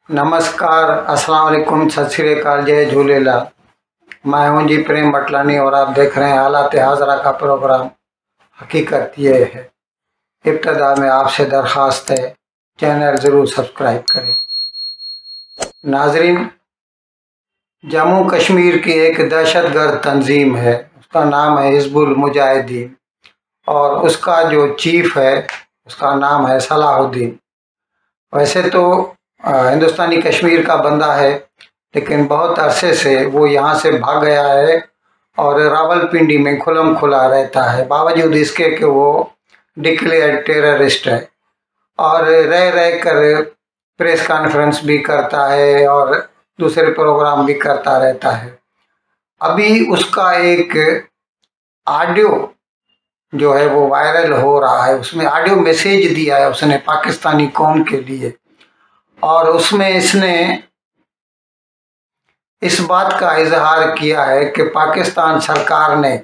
नमस्कार, अस्सलाम वालेकुम, सत श्री अकाल, जय झूलेलाल। मैं हूं जी प्रेम बटलानी और आप देख रहे हैं हालात हाजरा का प्रोग्राम। हकीकत ये है। इब्तदा में आपसे दरख्वास्त है, चैनल ज़रूर सब्सक्राइब करें। नाजरीन, जम्मू कश्मीर की एक दहशतगर्द तंजीम है, उसका नाम है हिजबुल मुजाहिदीन और उसका जो चीफ है उसका नाम है सलाहुद्दीन। वैसे तो हिंदुस्तानी कश्मीर का बंदा है, लेकिन बहुत अरसे से वो यहाँ से भाग गया है और रावलपिंडी में खुलम खुला रहता है, बावजूद इसके कि वो डिक्लेयर टेररिस्ट है और रह रह कर प्रेस कॉन्फ्रेंस भी करता है और दूसरे प्रोग्राम भी करता रहता है। अभी उसका एक ऑडियो जो है वो वायरल हो रहा है, उसमें ऑडियो मैसेज दिया है उसने पाकिस्तानी कौम के लिए और उसमें इसने इस बात का इजहार किया है कि पाकिस्तान सरकार ने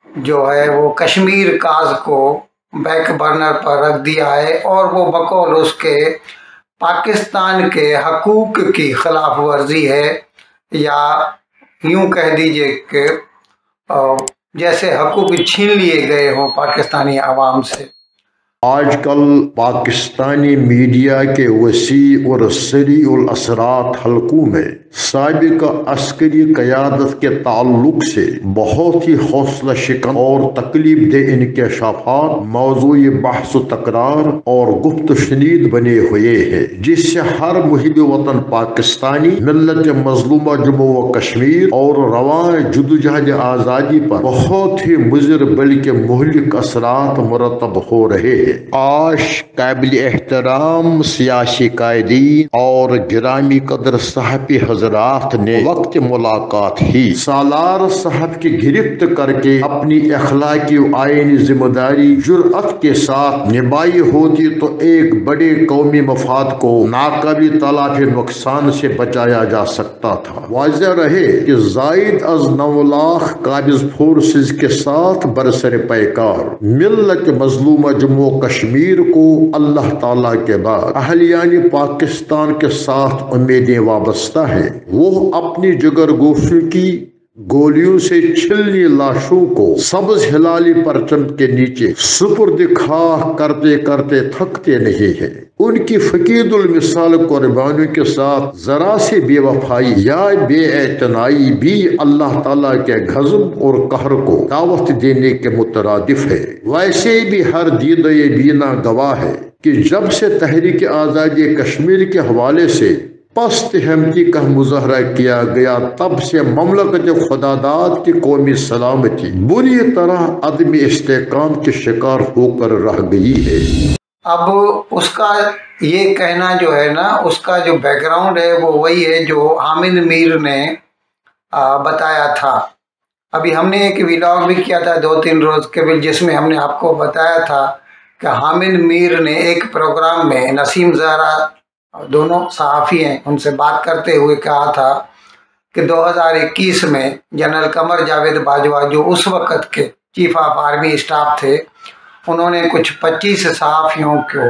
जो है वो कश्मीर काज को बैक बर्नर पर रख दिया है और वो बकौल उसके पाकिस्तान के हकूक की खिलाफ वर्जी है, या यूं कह दीजिए कि जैसे हकूक छीन लिए गए हों पाकिस्तानी आवाम से। आजकल पाकिस्तानी मीडिया के वसी और सरी उल असरात हलकों में साबिक अस्करी क़यादत के ताल्लुक से बहुत ही हौसला शिकन और तकलीफ दे इंकशाफात मौजूए बहस तकरार और गुफ्त शनीद बने हुए हैं, जिससे हर मुहिब वतन पाकिस्तानी मिल्लत मजलूमा जम्मू व कश्मीर और रवां जुदोजहद आज़ादी पर बहुत ही मुज़र बल्कि मुहलिक असरात मुरतब हो रहे हैं। आज काबिल एहतराम सियासी कायदीन और गिरामी कदर सहाफ़ी हजरात ने वक्त मुलाकात ही सालार साहब की गिरफ्त करके अपनी अखलाकी आईनी जिम्मेदारी जुर्अत के साथ निभाई होती तो एक बड़े कौमी मफाद को नाकाबिल तलाफी नुकसान से बचाया जा सकता था। वाज़ेह रहे कि ज़ायद अज 9 लाख काबिज फोर्सेज के साथ बरसर पैकार मिल्लत मजलूमा जम्मू कश्मीर को अल्लाह ताला के बाद अहलियानी पाकिस्तान के साथ उम्मीदें वाबस्ता है। वो अपनी जिगर गोशों की गोलियों से छिलनी लाशों को सब्ज हिलाली परचम के नीचे सुपुर्द खाह करते करते थकते नहीं है। उनकी फकीदुल मिसाल कुर्बानियों के साथ जरा से बेवफाई या बेएतनाई भी अल्लाह ताला के गज़ब और कहर को दावत देने के मुतरादिफ है। वैसे भी हर दीदे बीना गवाह है कि जब से तहरीक आज़ादी कश्मीर के हवाले से पस्त हमती का मुजाहरा किया गया, तब से ममलकत खुदादाद की कौमी सलामती बुरी तरह अदमी इस्तेकाम के शिकार होकर रह गई है। अब उसका ये कहना जो है ना, उसका जो बैकग्राउंड है वो वही है जो हामिद मीर ने बताया था। अभी हमने एक व्लॉग भी किया था 2-3 रोज के भी, जिसमें हमने आपको बताया था कि हामिद मीर ने एक प्रोग्राम में नसीम ज़हरा, दोनों सहाफ़ी हैं, उनसे बात करते हुए कहा था कि 2021 में जनरल कमर जावेद बाजवा जो उस वक़्त के चीफ ऑफ आर्मी स्टाफ थे, उन्होंने कुछ 25 सहाफ़ियों को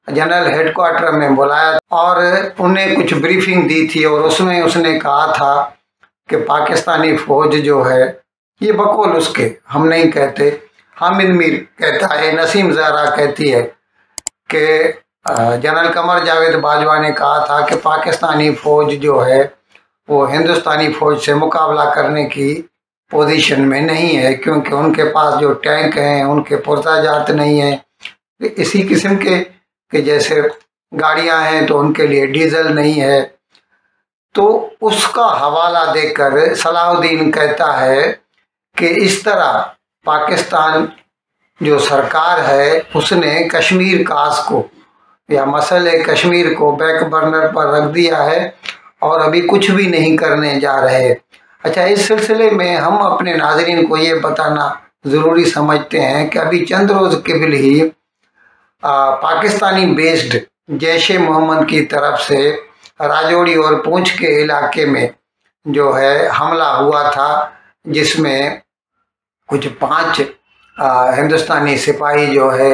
जनरल हेडक्वार्टर में बुलाया और उन्हें कुछ ब्रीफिंग दी थी और उसमें उसने कहा था कि पाकिस्तानी फ़ौज जो है, ये बकौल उसके, हम नहीं कहते, हामिद मीर कहता है, नसीम ज़हरा कहती है कि जनरल कमर जावेद बाजवा ने कहा था कि पाकिस्तानी फ़ौज जो है वो हिंदुस्तानी फ़ौज से मुकाबला करने की पोजीशन में नहीं है, क्योंकि उनके पास जो टैंक हैं उनके पुर्जाजात नहीं हैं, इसी किस्म के जैसे गाड़ियां हैं तो उनके लिए डीजल नहीं है। तो उसका हवाला देकर सलाहुद्दीन कहता है कि इस तरह पाकिस्तान जो सरकार है उसने कश्मीर काज को या मसले कश्मीर को बैक बर्नर पर रख दिया है और अभी कुछ भी नहीं करने जा रहे। अच्छा, इस सिलसिले में हम अपने नाज़रीन को ये बताना ज़रूरी समझते हैं कि अभी चंद रोज़ कबल ही पाकिस्तानी बेस्ड जैश-ए-मोहम्मद की तरफ से राजौरी और पूंछ के इलाके में जो है हमला हुआ था, जिसमें कुछ 5 हिंदुस्तानी सिपाही जो है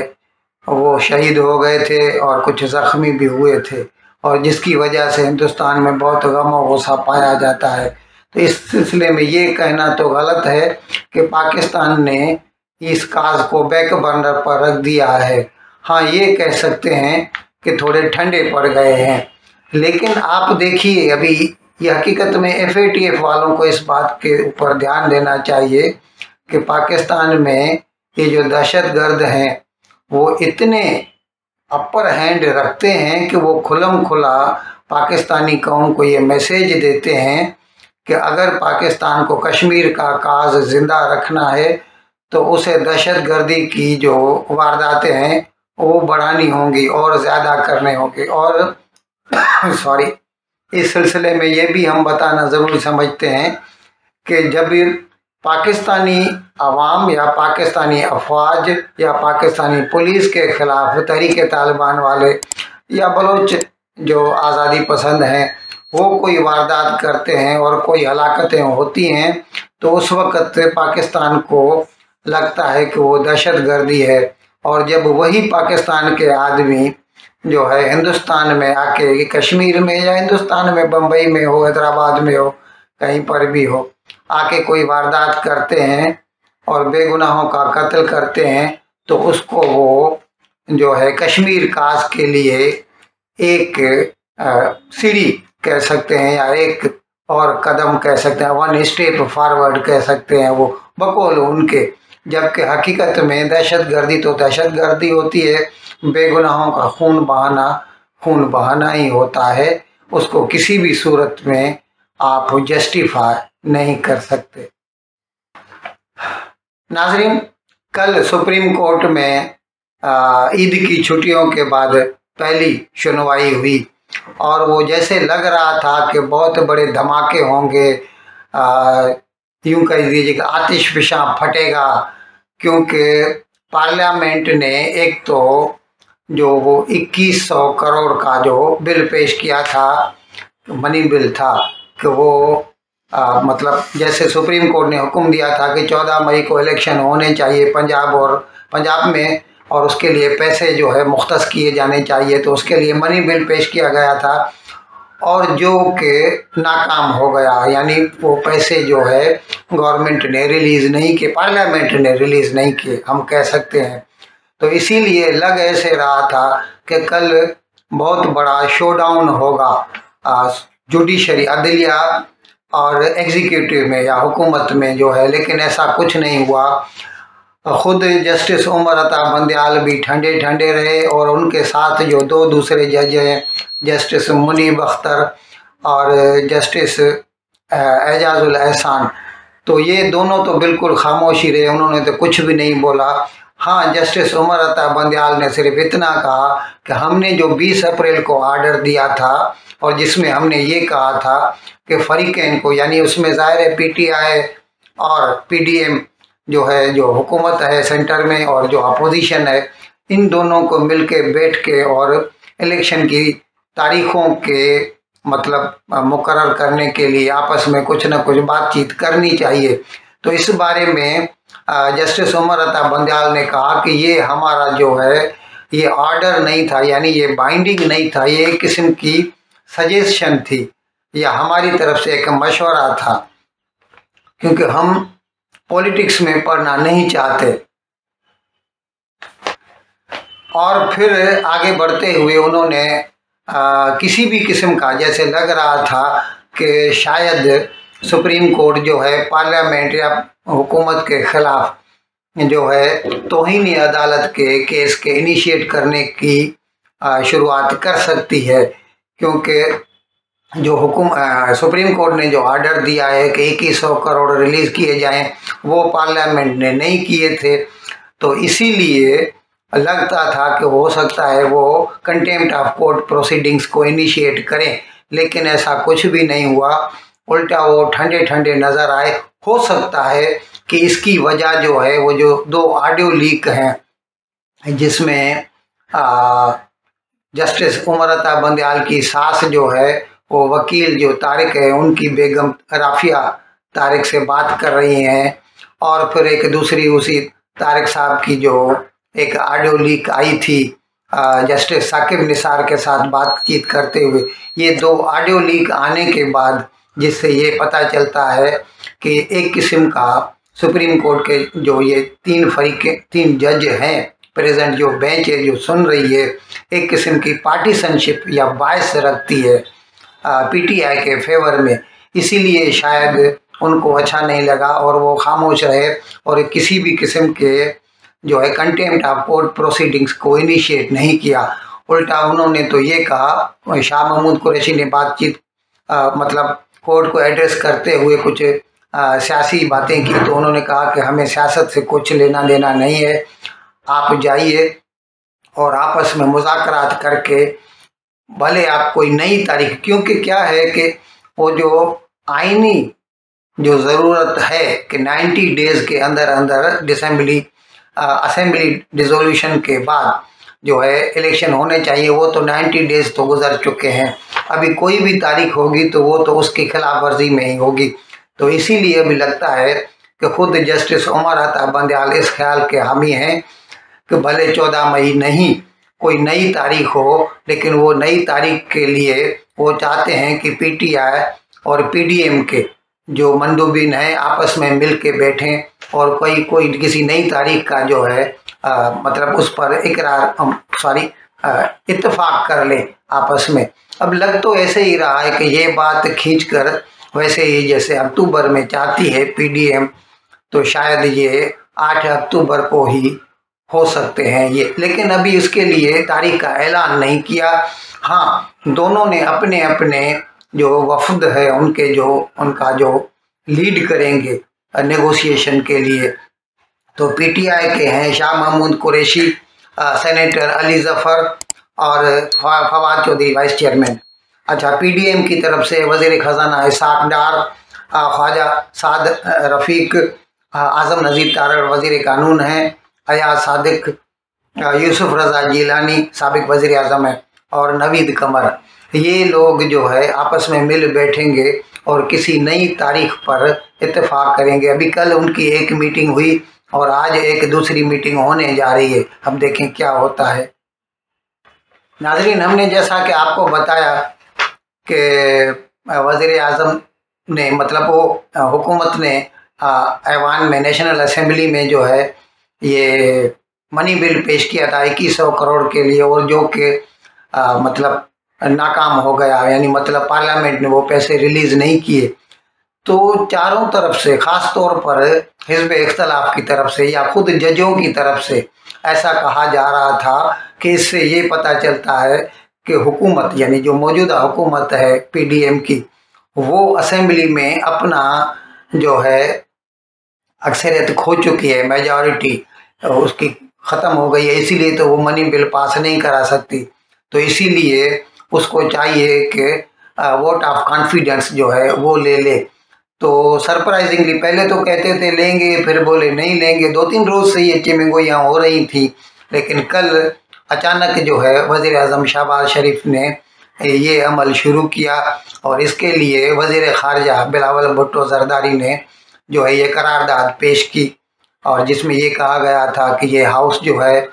वो शहीद हो गए थे और कुछ ज़ख्मी भी हुए थे। और जिसकी वजह से हिंदुस्तान में बहुत गम और गुस्सा पाया जाता है। तो इस सिलसिले में ये कहना तो गलत है कि पाकिस्तान ने इस काज को बैक बर्नर पर रख दिया है। हाँ, ये कह सकते हैं कि थोड़े ठंडे पड़ गए हैं, लेकिन आप देखिए अभी ये हकीकत में FATF वालों को इस बात के ऊपर ध्यान देना चाहिए कि पाकिस्तान में ये जो दहशतगर्द हैं वो इतने अपर हैंड रखते हैं कि वो खुलम खुला पाकिस्तानी कौम को ये मैसेज देते हैं कि अगर पाकिस्तान को कश्मीर का काज जिंदा रखना है तो उसे दहशतगर्दी की जो वारदातें हैं वो बढ़ानी होंगी और ज़्यादा करने होंगे। और सॉरी, इस सिलसिले में ये भी हम बताना ज़रूरी समझते हैं कि जब पाकिस्तानी अवाम या पाकिस्तानी अफवाज या पाकिस्तानी पुलिस के खिलाफ तहरीक तालिबान वाले या बलोच जो आज़ादी पसंद हैं वो कोई वारदात करते हैं और कोई हलाकतें होती हैं, तो उस वक़्त पाकिस्तान को लगता है कि वो दहशतगर्दी है। और जब वही पाकिस्तान के आदमी जो है हिंदुस्तान में आके, कश्मीर में या हिंदुस्तान में बम्बई में हो, हैदराबाद में हो, कहीं पर भी हो, आके कोई वारदात करते हैं और बेगुनाहों का कत्ल करते हैं, तो उसको वो जो है कश्मीर काज के लिए एक सीढ़ी कह सकते हैं या एक और कदम कह सकते हैं, 1 स्टेप फॉरवर्ड कह सकते हैं, वो बकौल उनके। जबकि हकीकत में दहशतगर्दी तो दहशतगर्दी होती है, बेगुनाहों का खून बहाना ही होता है, उसको किसी भी सूरत में आप जस्टिफाई नहीं कर सकते। नाज़रीन, कल सुप्रीम कोर्ट में ईद की छुट्टियों के बाद पहली सुनवाई हुई और वो जैसे लग रहा था कि बहुत बड़े धमाके होंगे, यूं कह दीजिए कि आतिशफिशां फटेगा, क्योंकि पार्लियामेंट ने एक तो जो वो 2100 करोड़ का जो बिल पेश किया था, मनी बिल था, कि वो मतलब जैसे सुप्रीम कोर्ट ने हुक्म दिया था कि 14 मई को इलेक्शन होने चाहिए पंजाब में, और उसके लिए पैसे जो है मुख्तस किए जाने चाहिए, तो उसके लिए मनी बिल पेश किया गया था और जो कि नाकाम हो गया। यानी वो पैसे जो है गवर्नमेंट ने रिलीज़ नहीं किए, पार्लियामेंट ने रिलीज़ नहीं किए, हम कह सकते हैं। तो इसीलिए लग ऐसे रहा था कि कल बहुत बड़ा शोडाउन होगा जुडिशरी, अदलिया और एग्जीक्यूटिव में या हुकूमत में जो है, लेकिन ऐसा कुछ नहीं हुआ। खुद जस्टिस उमर अता बंदयाल भी ठंडे रहे और उनके साथ जो 2 दूसरे जज हैं, जस्टिस मुनीब अख्तर और जस्टिस एजाजुल एहसान, तो ये दोनों तो बिल्कुल खामोशी रहे, उन्होंने तो कुछ भी नहीं बोला। हाँ, जस्टिस उमर अता बंदयाल ने सिर्फ इतना कहा कि हमने जो 20 अप्रैल को आर्डर दिया था और जिसमें हमने ये कहा था कि फरीकैन को, यानी उसमें ज़ाहिर है PTI और PDM जो है, जो हुकूमत है सेंटर में और जो अपोजिशन है, इन दोनों को मिलके बैठ के और इलेक्शन की तारीखों के मतलब मुकर्रर करने के लिए आपस में कुछ न कुछ बातचीत करनी चाहिए। तो इस बारे में जस्टिस उमर अता बंदयाल ने कहा कि ये हमारा जो है ये ऑर्डर नहीं था, यानी ये बाइंडिंग नहीं था, ये एक किस्म की सजेशन थी या हमारी तरफ से एक मशवरा था, क्योंकि हम पॉलिटिक्स में पढ़ना नहीं चाहते। और फिर आगे बढ़ते हुए उन्होंने किसी भी किस्म का, जैसे लग रहा था कि शायद सुप्रीम कोर्ट जो है पार्लियामेंट या हुकूमत के खिलाफ जो है तौहीन अदालत के केस के इनिशिएट करने की शुरुआत कर सकती है, क्योंकि जो सुप्रीम कोर्ट ने जो ऑर्डर दिया है कि 2100 करोड़ रिलीज़ किए जाएं, वो पार्लियामेंट ने नहीं किए थे। तो इसीलिए लगता था कि हो सकता है वो कंटेम्प्ट ऑफ कोर्ट प्रोसीडिंग्स को इनिशिएट करें, लेकिन ऐसा कुछ भी नहीं हुआ, उल्टा वो ठंडे नज़र आए। हो सकता है कि इसकी वजह जो है वो जो 2 ऑडियो लीक हैं जिसमें जस्टिस उमर अता बंदयाल की सास जो है वो वकील जो तारिक है उनकी बेगम राफिया तारिक से बात कर रही हैं, और फिर एक दूसरी उसी तारिक साहब की जो एक ऑडियो लीक आई थी जस्टिस साकिब निसार के साथ बातचीत करते हुए ये 2 ऑडियो लीक आने के बाद, जिससे ये पता चलता है कि एक किस्म का सुप्रीम कोर्ट के जो ये 3 जज हैं, प्रेजेंट जो बेंच है जो सुन रही है, एक किस्म की पार्टीसनशिप या बायस रखती है पीटीआई के फेवर में। इसीलिए शायद उनको अच्छा नहीं लगा और वो खामोश रहे और किसी भी किस्म के जो है कंटेम्प्ट ऑफ कोर्ट प्रोसीडिंग्स को इनिशिएट नहीं किया। उल्टा उन्होंने तो ये कहा, शाह महमूद कुरैशी ने बातचीत मतलब कोर्ट को एड्रेस करते हुए कुछ सियासी बातें की, तो उन्होंने कहा कि हमें सियासत से कुछ लेना देना नहीं है, आप जाइए और आपस में मुज़ाकरात करके भले आप कोई नई तारीख, क्योंकि क्या है कि वो जो आईनी जो ज़रूरत है कि 90 डेज़ के अंदर अंदर असेंबली डिसोल्यूशन के बाद जो है इलेक्शन होने चाहिए, वो तो 90 डेज़ तो गुजर चुके हैं। अभी कोई भी तारीख होगी तो वो तो उसकी खिलाफ वर्जी में ही होगी। तो इसीलिए अभी लगता है कि खुद जस्टिस उमर अता बंदयाल इस ख्याल के हामी हैं कि भले 14 मई नहीं कोई नई तारीख हो, लेकिन वो नई तारीख के लिए वो चाहते हैं कि पीटीआई और पीडीएम के जो मंदूबिन हैं आपस में मिल के बैठें और कोई किसी नई तारीख का जो है मतलब उस पर इत्तेफाक कर लें आपस में। अब लग तो ऐसे ही रहा है कि ये बात खींचकर वैसे ही जैसे अक्टूबर में चाहती है पीडीएम, तो शायद ये 8 अक्टूबर को ही हो सकते हैं ये, लेकिन अभी इसके लिए तारीख का ऐलान नहीं किया। हाँ, दोनों ने अपने अपने जो वफद है उनका जो लीड करेंगे नेगोशिएशन के लिए, तो पीटीआई के हैं शाह महमूद कुरैशी, सेनेटर अली जफ़र और फवाद चौधरी वाइस चेयरमैन। अच्छा, पीडीएम की तरफ से वज़ीर ख़जाना इसाक डार, ख्वाजा साद रफ़ीक, आज़म नज़ीर तारड़ वज़ीर कानून हैं, अयाज सादिक, यूसुफ रज़ा जीलानी साबिक वज़ीर आज़म है और नवीद कमर। ये लोग जो है आपस में मिल बैठेंगे और किसी नई तारीख पर इत्तेफाक करेंगे। अभी कल उनकी एक मीटिंग हुई और आज एक दूसरी मीटिंग होने जा रही है, अब देखें क्या होता है। नाज़रीन, हमने जैसा कि आपको बताया कि वज़ीर आज़म ने मतलब वो हुकूमत ने ऐवान में नेशनल असेंबली में जो है ये मनी बिल पेश किया था 2100 करोड़ के लिए, और जो कि मतलब नाकाम हो गया, यानी मतलब पार्लियामेंट ने वो पैसे रिलीज़ नहीं किए। तो चारों तरफ से, ख़ास तौर पर हिज़्ब इख्तिलाफ की तरफ से या खुद जजों की तरफ से ऐसा कहा जा रहा था कि इससे ये पता चलता है कि हुकूमत यानी जो मौजूदा हुकूमत है पीडीएम की, वो असेंबली में अपना जो है अक्सरियत खो चुकी है, मेजॉरिटी उसकी ख़त्म हो गई है, इसीलिए तो वो मनी बिल पास नहीं करा सकती। तो इसीलिए उसको चाहिए कि वोट ऑफ कॉन्फिडेंस जो है वो ले ले। तो सरप्राइजिंगली पहले तो कहते थे लेंगे, फिर बोले नहीं लेंगे, 2-3 रोज़ से ये चिमिंगोइयाँ हो रही थी, लेकिन कल अचानक जो है वज़ीर आज़म शहबाज शरीफ ने ये अमल शुरू किया और इसके लिए वज़ीर ख़ारजा बिलावल भुट्टो ज़रदारी ने जो है ये करारदाद पेश की, और जिसमें ये कहा गया था कि ये हाउस जो है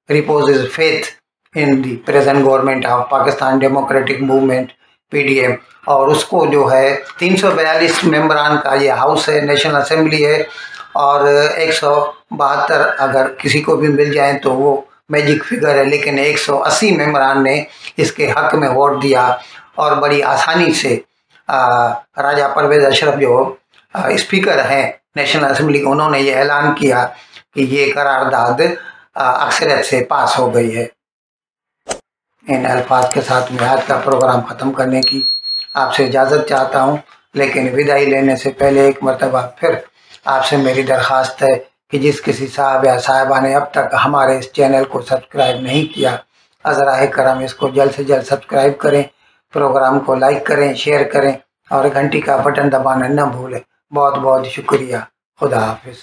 रिपोजेज faith in the present government of Pakistan democratic movement PDM, और उसको जो है 342 मेंबरान का ये हाउस है, नेशनल असेंबली है, और 172 अगर किसी को भी मिल जाए तो वो मैजिक फिगर है, लेकिन 180 मेंबरान ने इसके हक में वोट दिया और बड़ी आसानी से राजा परवेज़ अशरफ जो स्पीकर हैं नेशनल असेंबली, उन्होंने ये ऐलान किया कि ये करारदाद अक्सरियत से पास हो गई है। इन अल्फाज के साथ मैं आज का प्रोग्राम ख़त्म करने की आपसे इजाज़त चाहता हूँ, लेकिन विदाई लेने से पहले एक मरतबा फिर आपसे मेरी दरख्वास्त है कि जिस किसी साहब या साहिबा ने अब तक हमारे इस चैनल को सब्सक्राइब नहीं किया, अज़राए करम इसको जल्द से जल्द सब्सक्राइब करें, प्रोग्राम को लाइक करें, शेयर करें और घंटी का बटन दबाना न भूलें। बहुत बहुत शुक्रिया। खुदा हाफिज़।